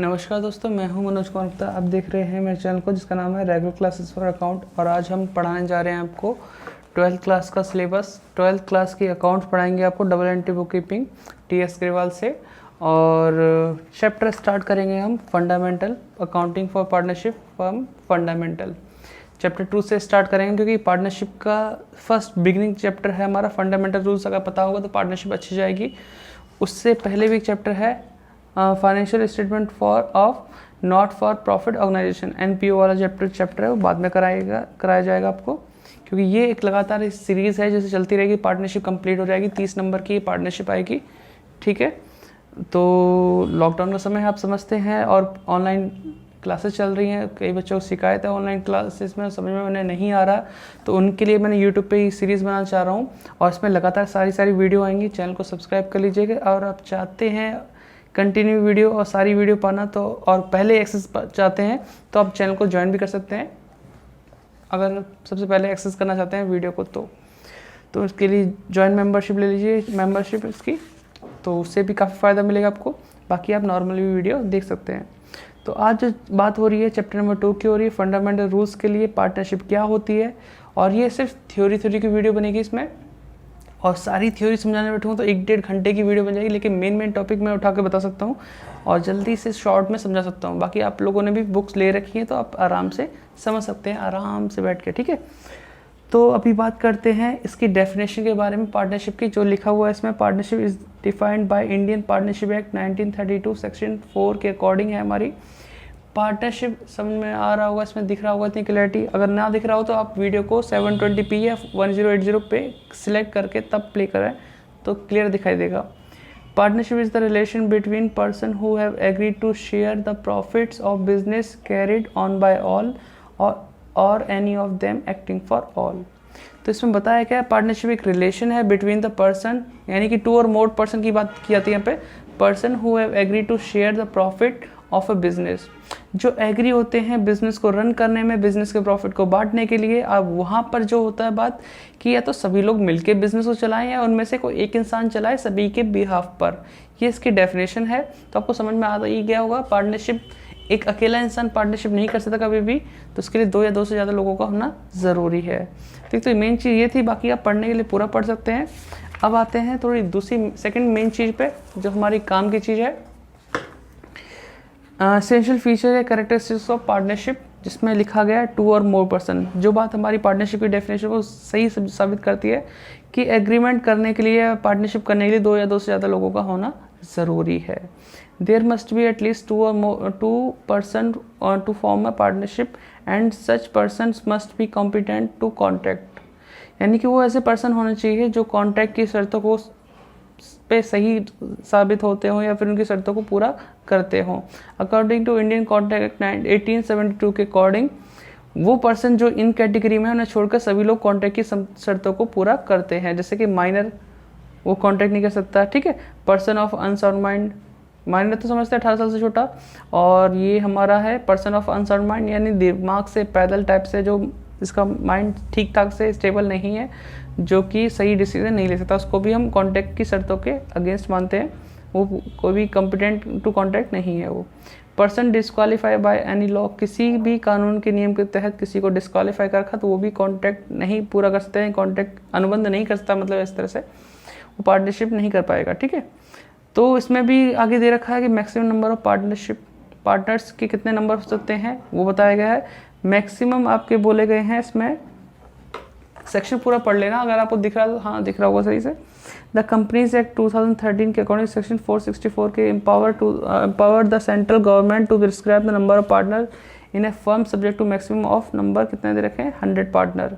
नमस्कार दोस्तों, मैं हूं मनोज कुमार गुप्ता। आप देख रहे हैं मेरे चैनल को जिसका नाम है रेगुलर क्लासेस फॉर अकाउंट। और आज हम पढ़ाने जा रहे हैं आपको 12th क्लास का सिलेबस। 12th क्लास की अकाउंट पढ़ाएंगे आपको double entry book keeping T.S.. Grewal से। और चैप्टर स्टार्ट करेंगे हम fundamental accounting for partnership firm fundamental. Chapter 2 से स्टार्ट करेंगे क्योंकि पार्टनरशिप का फर्स्ट बिगिनिंग चैप्टर है हमारा फंडामेंटल रूल्स। अगर पता होगा तो पार्टनरशिप अच्छी जाएगी। उससे पहले भी एक चैप्टर है financial statement for of not for profit organisation. NPO वाला चैप्टर है वो बाद में कराया जाएगा आपको, क्योंकि ये एक लगातार इस सीरीज़ है जैसे चलती रहेगी। पार्टनरशिप कंप्लीट हो जाएगी, 30 नंबर की पार्टनरशिप आएगी। ठीक है, तो लॉकडाउन का समय है, आप समझते हैं, और ऑनलाइन क्लासेस चल रही हैं। कई बच्चों को शिकायत है ऑनलाइन क्लासेस में समझ में उन्हें नहीं आ रहा, तो उनके लिए मैंने यूट्यूब पे ही सीरीज़ बनाना चाह रहा हूँ और इसमें लगातार सारी वीडियो आएंगी। चैनल को सब्सक्राइब कर लीजिएगा। और आप चाहते हैं कंटिन्यू वीडियो और सारी वीडियो पाना तो, और पहले एक्सेस चाहते हैं तो आप चैनल को ज्वाइन भी कर सकते हैं। अगर सबसे पहले एक्सेस करना चाहते हैं वीडियो को तो इसके लिए ज्वाइन मेंबरशिप ले लीजिए, मेंबरशिप इसकी, तो उससे भी काफ़ी फ़ायदा मिलेगा आपको। बाकी आप नॉर्मली भी वीडियो देख सकते हैं। तो आज जो बात हो रही है चैप्टर नंबर 2 की हो रही है फंडामेंटल रूल्स के लिए पार्टनरशिप क्या होती है। और ये सिर्फ थ्योरी की वीडियो बनेगी इसमें, और सारी थ्योरी समझाने बैठूँ तो 1-1.5 घंटे की वीडियो बन जाएगी। लेकिन मेन टॉपिक मैं उठा के बता सकता हूँ और जल्दी से शॉर्ट में समझा सकता हूँ। बाकी आप लोगों ने भी बुक्स ले रखी हैं तो आप आराम से समझ सकते हैं, आराम से बैठ के। ठीक है, तो अभी बात करते हैं इसकी डेफिनेशन के बारे में पार्टनरशिप की। जो लिखा हुआ है इसमें, partnership is defined by Indian partnership act 1932 section 4 के अकॉर्डिंग है हमारी पार्टनरशिप। समझ में आ रहा होगा, इसमें दिख रहा होगा इतनी क्लैरिटी। अगर ना दिख रहा हो तो आप वीडियो को 720p या 1080 पे सिलेक्ट करके तब प्ले करें तो क्लियर दिखाई देगा। Partnership is the relation between person who have agreed to share the profits of business carried on by all or any of them acting for all. तो इसमें बताया क्या है, पार्टनरशिप एक रिलेशन है बिटवीन द पर्सन, यानी कि 2 और मोर पर्सन की बात की जाती है यहाँ पे। Person who have agreed to share the profit of a business, जो एग्री होते हैं बिजनेस को रन करने में, बिजनेस के प्रॉफिट को बांटने के लिए। अब वहाँ पर जो होता है बात कि या तो सभी लोग मिलके बिजनेस को चलाएं या उनमें से कोई एक इंसान चलाए सभी के बिहाफ पर। ये इसकी डेफिनेशन है। तो आपको समझ में आ ही गया होगा, पार्टनरशिप एक अकेला इंसान पार्टनरशिप नहीं कर सकता कभी भी, तो उसके लिए 2 या 2 से ज़्यादा लोगों का होना ज़रूरी है। तो मेन चीज़ ये थी, बाकी आप पढ़ने के लिए पूरा पढ़ सकते हैं। अब आते हैं थोड़ी दूसरी सेकेंड मेन चीज़ पे, जो हमारी काम की चीज़ है। एसेंशियल फीचर है कैरेक्टरिस्टिक्स ऑफ पार्टनरशिप, जिसमें लिखा गया है 2 और मोर पर्सन। जो बात हमारी पार्टनरशिप की डेफिनेशन को सही साबित करती है कि एग्रीमेंट करने के लिए, पार्टनरशिप करने के लिए 2 या 2 से ज़्यादा लोगों का होना ज़रूरी है। There must be at least 2 person to form a partnership and such person must be competent to contract, यानी कि वो ऐसे पर्सन होने चाहिए जो कॉन्ट्रैक्ट की शर्तों को पे सही साबित होते हों या फिर उनकी शर्तों को पूरा करते हों। According to Indian contract act 1872 के अकॉर्डिंग वो पर्सन जो इन कैटेगरी में, उन्हें छोड़कर सभी लोग कॉन्ट्रैक्ट की शर्तों को पूरा करते हैं। जैसे कि माइनर, वो कॉन्ट्रैक्ट नहीं कर सकता। ठीक है, person of unsound mind, minor तो समझते हैं 18 साल से छोटा, और ये हमारा है पर्सन ऑफ अनसाउंड माइंड, यानी दिमाग से पैदल टाइप से, जो इसका माइंड ठीक ठाक से स्टेबल नहीं है, जो कि सही डिसीजन नहीं ले सकता, उसको भी हम कॉन्ट्रैक्ट की शर्तों के अगेंस्ट मानते हैं। वो कोई भी कॉम्पिटेंट टू कॉन्ट्रैक्ट नहीं है वो। Person disqualify by any law, किसी भी कानून के नियम के तहत किसी को डिस्क्वालीफाई कर रखा तो वो भी कॉन्ट्रैक्ट नहीं पूरा कर सकते हैं, कॉन्ट्रैक्ट अनुबंध नहीं कर सकता, मतलब इस तरह से वो पार्टनरशिप नहीं कर पाएगा। ठीक है, तो इसमें भी आगे दे रखा है कि मैक्सिमम नंबर ऑफ पार्टनर्स के कितने नंबर हो सकते हैं वो बताया गया है। मैक्सिमम आपके बोले गए हैं, इसमें सेक्शन पूरा पढ़ लेना अगर आपको दिख रहा है तो। हाँ, दिख रहा होगा सही से। द कंपनीज एक्ट 2013 के अकॉर्डिंग सेक्शन 464 के empower the central government to prescribe the number of partner in a firm subject to maximum of number, कितने दे रखे हैं, 100 पार्टनर।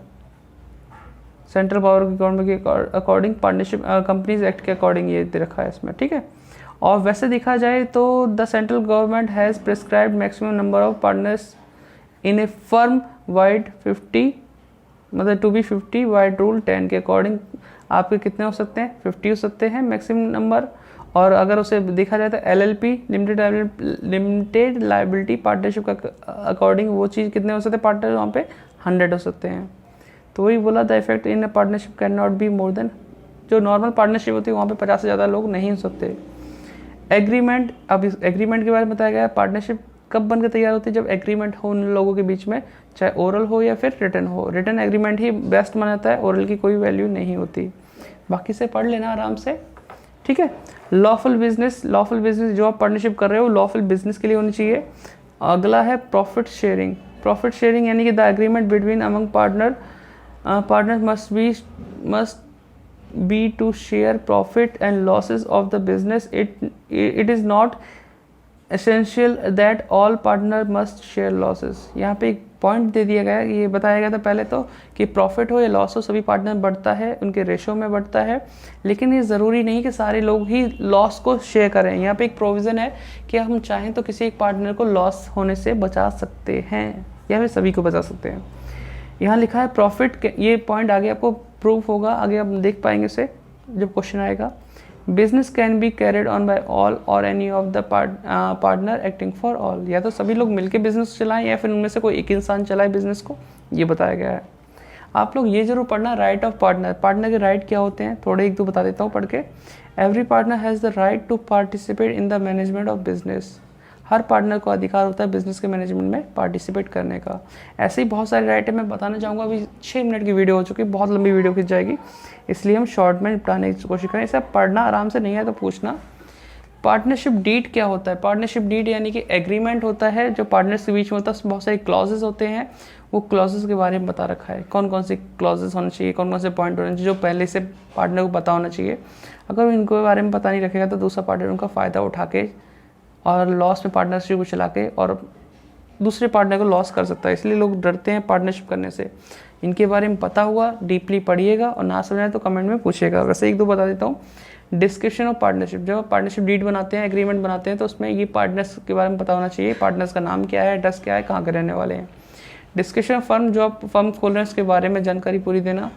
सेंट्रल पावर गवर्नमेंट के अकॉर्डिंग पार्टनरशिप कंपनीज एक्ट के according ये दे रखा है इसमें। ठीक है, और वैसे देखा जाए तो the central government has prescribed maximum number of partners in a firm wide 50, मतलब टू बी 50 वाइड रूल 10 के अकॉर्डिंग आपके कितने हो सकते हैं, 50 हो सकते हैं मैक्सिमम नंबर। और अगर उसे देखा जाए तो LLP लिमिटेड लाइबिलिटी पार्टनरशिप का अकॉर्डिंग वो चीज़ कितने हो सकते हैं पार्टनर, वहाँ पे 100 हो सकते हैं। तो वही बोला, the effect in a partnership can not be more than, जो नॉर्मल पार्टनरशिप होती है वहाँ पे 50 से ज़्यादा लोग नहीं हो सकते। एग्रीमेंट, अब इस एग्रीमेंट के बारे में बताया गया है। पार्टनरशिप कब बनकर तैयार होती है? जब एग्रीमेंट हो उन लोगों के बीच में, चाहे ओरल हो या फिर रिटन हो। रिटन एग्रीमेंट ही बेस्ट माना जाता है, ओरल की कोई वैल्यू नहीं होती। बाकी से पढ़ लेना आराम से, ठीक है। लॉफुल बिजनेस, लॉफुल बिजनेस जो आप पार्टनरशिप कर रहे हो लॉफुल बिजनेस के लिए होनी चाहिए। अगला है प्रॉफिट शेयरिंग। प्रॉफिट शेयरिंग यानी कि the agreement between among partner must be to share profit and losses of the business. It is not essential that all partner must share losses. यहाँ पे एक पॉइंट दे दिया गया है, ये बताया गया था पहले तो कि प्रॉफिट हो या लॉस हो सभी पार्टनर बढ़ता है, उनके रेशो में बढ़ता है, लेकिन ये ज़रूरी नहीं कि सारे लोग ही लॉस को शेयर करें। यहाँ पे एक प्रोविज़न है कि हम चाहें तो किसी एक पार्टनर को लॉस होने से बचा सकते हैं या फिर सभी को बचा सकते हैं। यहाँ लिखा है प्रॉफिट, ये पॉइंट आगे आपको प्रूफ होगा, आगे आप देख पाएंगे इसे जब क्वेश्चन आएगा। Business can be carried on by all or any of the partner acting for all. या तो सभी लोग मिलकर बिजनेस चलाएं या फिर उनमें से कोई एक इंसान चलाए बिजनेस को, ये बताया गया है। आप लोग ये जरूर पढ़ना, राइट ऑफ पार्टनर, पार्टनर के राइट क्या होते हैं, थोड़े एक दो बता देता हूँ पढ़ के। Every partner has the right to participate in the management of business. हर पार्टनर को अधिकार होता है बिजनेस के मैनेजमेंट में पार्टिसिपेट करने का। ऐसे ही बहुत सारे राइट है, मैं बताना चाहूँगा। अभी 6 मिनट की वीडियो हो चुकी है, बहुत लंबी वीडियो खिंच जाएगी, इसलिए हम शॉर्ट में निपटाने की कोशिश करें। इसे पढ़ना आराम से, नहीं है तो पूछना। पार्टनरशिप डीड क्या होता है? पार्टनरशिप डीड यानी कि एग्रीमेंट होता है जो पार्टनर्स के बीच में होता है, उसमें बहुत सारे क्लॉजेज होते हैं। वो क्लॉजेज के बारे में बता रखा है, कौन कौन से क्लॉजेज होने चाहिए, कौन कौन से पॉइंट होने चाहिए जो पहले से पार्टनर को पता होना चाहिए। अगर इनको बारे में पता नहीं रखेगा तो दूसरा पार्टनर उनका फ़ायदा उठा के और लॉस में पार्टनरशिप को चला के और दूसरे पार्टनर को लॉस कर सकता है। इसलिए लोग डरते हैं पार्टनरशिप करने से। इनके बारे में पता हुआ डीपली पढ़िएगा और ना समझ आए तो कमेंट में पूछिएगा। वैसे एक दो बता देता हूँ। डिस्क्रिप्शन ऑफ पार्टनरशिप, जब पार्टनरशिप डीड बनाते हैं, एग्रीमेंट बनाते हैं, तो उसमें ये पार्टनर्स के बारे में पता होना चाहिए। पार्टनर्स का नाम क्या है, एड्रेस क्या है, कहाँ के रहने वाले हैं। डिस्क्रिप्शन ऑफ फर्म, जो आप फर्म खोल रहे हैं उसके बारे में जानकारी पूरी देना।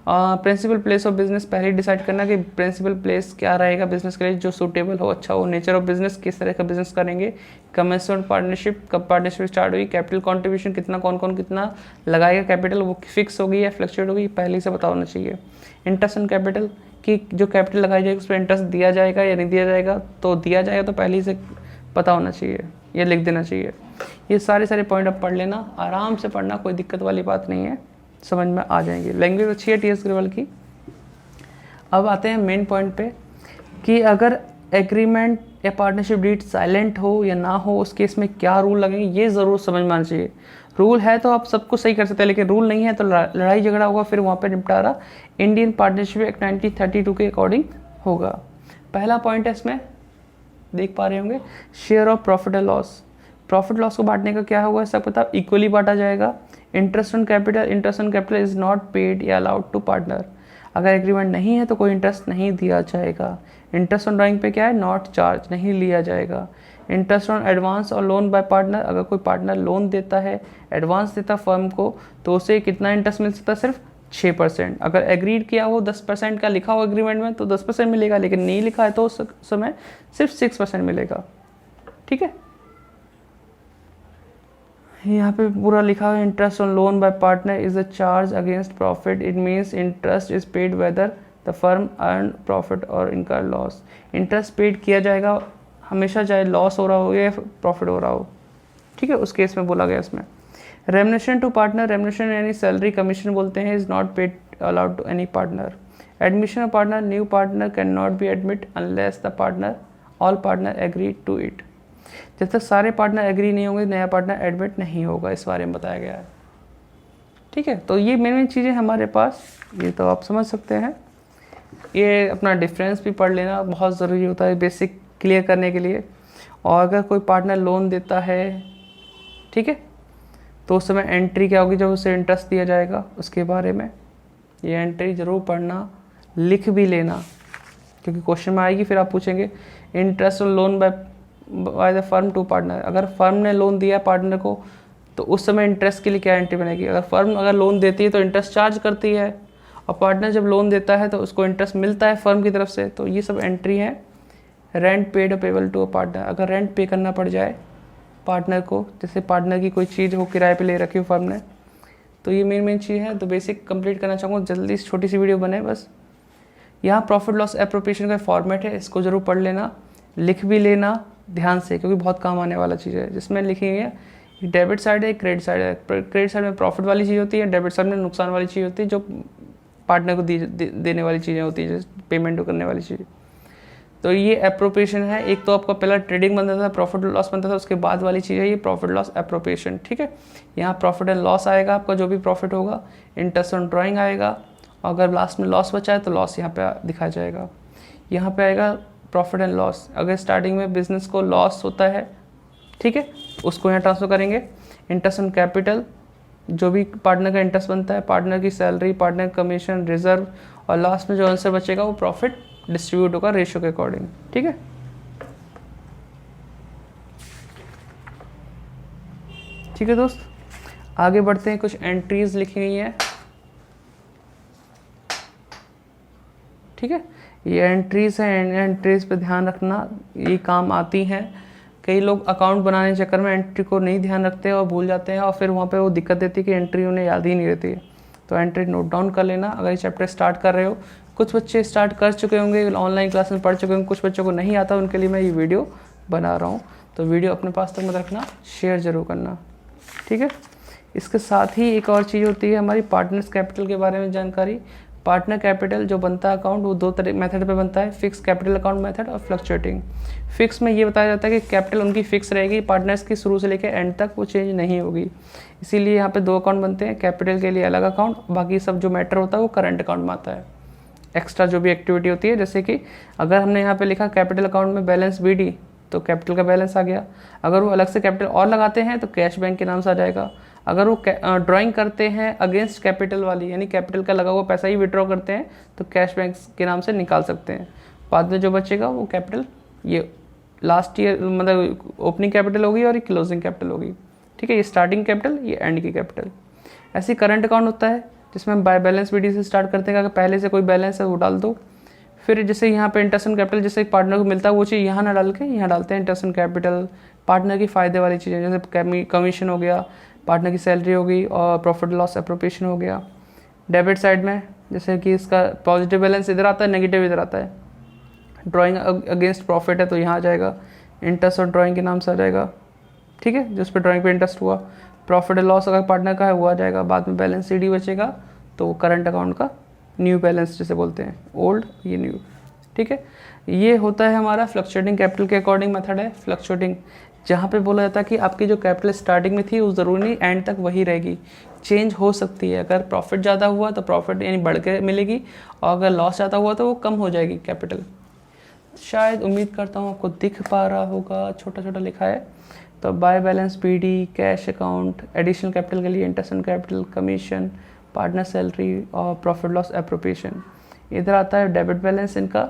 प्रिंसिपल प्लेस ऑफ बिजनेस, पहले डिसाइड करना कि प्रिंसिपल प्लेस क्या रहेगा बिजनेस के लिए, जो सूटेबल हो, अच्छा हो। नेचर ऑफ बिजनेस, किस तरह का बिजनेस करेंगे। कमेंसमेंट पार्टनरशिप, कब पार्टनरशिप स्टार्ट हुई। कैपिटल कॉन्ट्रीब्यूशन, कितना कौन कौन कितना लगाएगा कैपिटल, वो फिक्स होगी या फ्लक्चुएट होगी, पहले से पता होना चाहिए। इंटरेस्ट ऑन कैपिटल, कि जो कैपिटल लगाई जाएगी उस पर इंटरेस्ट दिया जाएगा या नहीं दिया जाएगा, तो दिया जाएगा तो पहले से पता होना चाहिए या लिख देना चाहिए। ये सारे पॉइंट आप पढ़ लेना, आराम से पढ़ना, कोई दिक्कत वाली बात नहीं है, समझ में आ जाएंगे। लैंग्वेज अच्छी है टीएस ग्रेवल की। अब आते हैं मेन पॉइंट पे कि अगर एग्रीमेंट या पार्टनरशिप डीड साइलेंट हो या ना हो, उस केस में क्या रूल लगेंगे, ये ज़रूर समझ में आना चाहिए। रूल है तो आप सब कुछ सही कर सकते हैं, लेकिन रूल नहीं है तो लड़ाई झगड़ा होगा, फिर वहाँ पे निपटारा इंडियन पार्टनरशिप एक्ट 1932 के अकॉर्डिंग होगा। पहला पॉइंट है इसमें, देख पा रहे होंगे, share of profit and loss. Profit loss को बांटने का क्या होगा, सब पता, इक्वली बांटा जाएगा। Interest on capital is not paid या अलाउड टू पार्टनर। अगर एग्रीमेंट नहीं है तो कोई इंटरेस्ट नहीं दिया जाएगा। इंटरेस्ट ऑन ड्राइंग पे क्या है, नॉट चार्ज, नहीं लिया जाएगा। इंटरेस्ट ऑन एडवांस और लोन बाय पार्टनर, अगर कोई पार्टनर लोन देता है, एडवांस देता फर्म को, तो उसे कितना इंटरेस्ट मिल सकता है, सिर्फ 6%। अगर एग्रीड किया हो 10% का लिखा हो एग्रीमेंट में तो 10% मिलेगा, लेकिन नहीं लिखा है तो उस समय सिर्फ 6% मिलेगा। ठीक है, यहाँ पे पूरा लिखा है, interest on loan bye partner is a charge against profit. It means interest is paid whether the firm earn profit और इनकर लॉस। इंटरेस्ट पेड किया जाएगा हमेशा, चाहे लॉस हो रहा हो या प्रॉफिट हो रहा हो। ठीक है, उस केस में बोला गया इसमें। रेम्युनरेशन टू पार्टनर, रेम्युनरेशन यानी सैलरी कमीशन बोलते हैं, is not paid allowed to any partner. Admission of partner, new partner can not be admit unless the partner all partner agree to it. जब तक सारे पार्टनर एग्री नहीं होंगे नया partner admit नहीं होगा, इस बारे में बताया गया है। ठीक है, तो ये मेन चीज़ें हमारे पास, ये तो आप समझ सकते हैं। ये अपना डिफरेंस भी पढ़ लेना बहुत ज़रूरी होता है बेसिक क्लियर करने के लिए। और अगर कोई पार्टनर लोन देता है, ठीक है, तो उस समय एंट्री क्या होगी जब उसे इंटरेस्ट दिया जाएगा, उसके बारे में ये एंट्री ज़रूर पढ़ना, लिख भी लेना, क्योंकि क्वेश्चन में आएगी। फिर आप पूछेंगे interest on loan by the firm to partner. अगर फर्म ने लोन दिया पार्टनर को तो उस समय इंटरेस्ट के लिए क्या एंट्री बनेगी। अगर फर्म अगर लोन देती है तो इंटरेस्ट चार्ज करती है, और पार्टनर जब लोन देता है तो उसको इंटरेस्ट मिलता है फर्म की तरफ से, तो ये सब एंट्री है। Rent paid payable to a partner, अगर रेंट पे करना पड़ जाए पार्टनर को, जैसे पार्टनर की कोई चीज़ हो किराए पे ले रखी हो फर्म ने, तो ये मेन चीज़ है। तो बेसिक कंप्लीट करना चाहूँगा, जल्दी छोटी सी वीडियो बने बस। यहाँ प्रॉफिट लॉस एप्रोप्रिएशन का फॉर्मेट है, इसको जरूर पढ़ लेना। लिख भी लेना ध्यान से, क्योंकि बहुत काम आने वाला चीज़ है। जिसमें लिखेंगे डेबिट साइड है, क्रेडिट साइड है। क्रेडिट साइड में प्रॉफिट वाली चीज़ होती है, डेबिट साइड में नुकसान वाली चीज़ होती है, जो पार्टनर को देने वाली चीज़ें होती है, जैसे पेमेंट करने वाली चीज़ें। तो ये एप्रोप्रिएशन है। एक तो आपका पहला ट्रेडिंग बनता था, प्रॉफिट लॉस बनता था, उसके बाद वाली चीज़ है ये प्रॉफिट लॉस एप्रोप्रिएशन। ठीक है, यहाँ प्रॉफिट एंड लॉस आएगा, आपका जो भी प्रॉफिट होगा, इंटरेस्ट ऑन ड्राइंग आएगा, अगर लास्ट में लॉस बचा है तो लॉस यहाँ पे दिखाया जाएगा। यहाँ पे आएगा प्रॉफिट एंड लॉस। अगर स्टार्टिंग में बिजनेस को लॉस होता है, ठीक है, उसको यहाँ ट्रांसफर करेंगे। इंटरेस्ट ऑन कैपिटल, जो भी पार्टनर का इंटरेस्ट बनता है, पार्टनर की सैलरी, पार्टनर कमीशन, रिजर्व, और लास्ट में जो आंसर बचेगा वो प्रॉफिट डिस्ट्रीब्यूट होगा रेशियो के अकॉर्डिंग। ठीक है, ठीक है दोस्त, आगे बढ़ते हैं। कुछ एंट्रीज लिखी गई हैं। ठीक है, ये एंट्रीज हैं, एंट्रीज पे ध्यान रखना, ये काम आती हैं। कई लोग अकाउंट बनाने के चक्कर में एंट्री को नहीं ध्यान रखते और भूल जाते हैं, और फिर वहाँ पे वो दिक्कत देती है कि एंट्री उन्हें याद ही नहीं रहती है। तो एंट्री नोट डाउन कर लेना अगर ये चैप्टर स्टार्ट कर रहे हो। कुछ बच्चे स्टार्ट कर चुके होंगे, ऑनलाइन क्लास में पढ़ चुके होंगे, कुछ बच्चों को नहीं आता, उनके लिए मैं ये वीडियो बना रहा हूँ। तो वीडियो अपने पास तक मत रखना, शेयर ज़रूर करना। ठीक है, इसके साथ ही एक और चीज़ होती है हमारी पार्टनर्स कैपिटल के बारे में जानकारी। पार्टनर कैपिटल जो बनता है अकाउंट, वो दो तरह मेथड पे बनता है, फिक्स कैपिटल अकाउंट मेथड और फ्लक्चुएटिंग। फिक्स में ये बताया जाता है कि कैपिटल उनकी फिक्स रहेगी, पार्टनर्स की शुरू से लेकर एंड तक वो चेंज नहीं होगी। इसीलिए यहाँ पे दो अकाउंट बनते हैं, कैपिटल के लिए अलग अकाउंट, बाकी सब जो मैटर होता है वो करंट अकाउंट में आता है। एक्स्ट्रा जो भी एक्टिविटी होती है, जैसे कि अगर हमने यहाँ पे लिखा कैपिटल अकाउंट में बैलेंस BD, तो कैपिटल का बैलेंस आ गया। अगर वो अलग से कैपिटल और लगाते हैं तो कैश बैंक के नाम से आ जाएगा। अगर वो ड्राइंग करते हैं अगेंस्ट कैपिटल वाली, यानी कैपिटल का लगा हुआ पैसा ही विड्रॉ करते हैं, तो कैश बैंक के नाम से निकाल सकते हैं। बाद में जो बचेगा वो कैपिटल, ये लास्ट ईयर मतलब ओपनिंग कैपिटल होगी और ये क्लोजिंग कैपिटल होगी। ठीक है, ये स्टार्टिंग कैपिटल, ये एंड की कैपिटल। ऐसे करंट अकाउंट होता है जिसमें हम बाय बैलेंस BD से स्टार्ट करते हैं। अगर पहले से कोई बैलेंस है वो डाल दो, फिर जैसे यहाँ पे इंटरेस्ट ऑन कैपिटल, जैसे एक पार्टनर को मिलता है वो चीज़ यहाँ ना डाल के यहाँ डालते हैं इंटरेस्ट ऑन कैपिटल। पार्टनर की फ़ायदे वाली चीज़ें जैसे कमीशन हो गया, पार्टनर की सैलरी होगी, और प्रॉफिट लॉस एप्रोप्रिएशन हो गया। डेबिट साइड में जैसे कि इसका पॉजिटिव बैलेंस इधर आता है, नेगेटिव इधर आता है। ड्राइंग अगेंस्ट प्रॉफिट है तो यहाँ आ जाएगा, इंटरेस्ट और ड्राइंग के नाम से आ जाएगा। ठीक है, जिस पर ड्राइंग पे इंटरेस्ट हुआ। प्रॉफिट और लॉस अगर पार्टनर का है वो आ जाएगा। बाद में बैलेंस CD बचेगा, तो वो करंट अकाउंट का न्यू बैलेंस जिसे बोलते हैं, ओल्ड ये न्यू। ठीक है, ये होता है हमारा फ्लक्चुएटिंग कैपिटल के अकॉर्डिंग मेथड है। फ्लक्चुएटिंग जहाँ पे बोला जाता है कि आपकी जो कैपिटल स्टार्टिंग में थी वो ज़रूरी नहीं एंड तक वही रहेगी, चेंज हो सकती है। अगर प्रॉफिट ज़्यादा हुआ तो प्रॉफिट यानी बढ़ के मिलेगी, और अगर लॉस ज़्यादा हुआ तो वो कम हो जाएगी कैपिटल। शायद उम्मीद करता हूँ आपको दिख पा रहा होगा, छोटा छोटा लिखा है। तो by balance BD, cash account, additional capital के लिए interest on capital, commission, partner salary और प्रॉफिट लॉस एप्रोप्रिएशन। इधर आता है डेबिट बैलेंस इनका,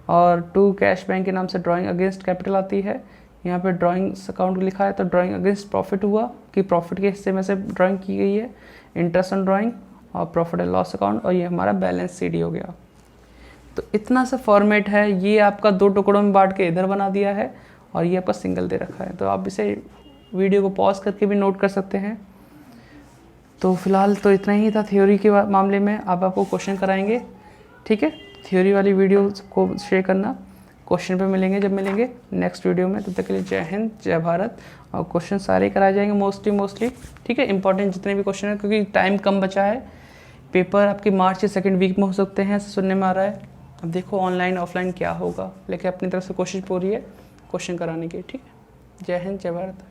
और टू कैश बैंक के नाम से ड्राइंग अगेंस्ट कैपिटल आती है। यहाँ पे ड्राइंग अकाउंट लिखा है तो ड्राइंग अगेंस्ट प्रॉफिट हुआ कि प्रॉफिट के हिस्से में से ड्राइंग की गई है, इंटरेस्ट ऑन ड्राइंग और प्रॉफिट एंड लॉस अकाउंट, और ये हमारा बैलेंस CD हो गया। तो इतना सा फॉर्मेट है, ये आपका दो टुकड़ों में बांट के इधर बना दिया है, और ये आपका सिंगल दे रखा है। तो आप इसे वीडियो को पॉज करके भी नोट कर सकते हैं। तो फिलहाल तो इतना ही था थ्योरी के मामले में। अब आपको क्वेश्चन कराएंगे। ठीक है, थ्योरी वाली वीडियो को शेयर करना, क्वेश्चन पे मिलेंगे जब मिलेंगे नेक्स्ट वीडियो में। तब तक के लिए जय हिंद, जय भारत। और क्वेश्चन सारे कराए जाएंगे मोस्टली। ठीक है, इंपॉर्टेंट जितने भी क्वेश्चन है, क्योंकि टाइम कम बचा है। पेपर आपके मार्च के सेकंड वीक में हो सकते हैं, सुनने में आ रहा है। अब देखो ऑनलाइन ऑफलाइन क्या होगा, लेकिन अपनी तरफ से कोशिश पूरी है क्वेश्चन कराने की। ठीक है, जय हिंद, जय भारत।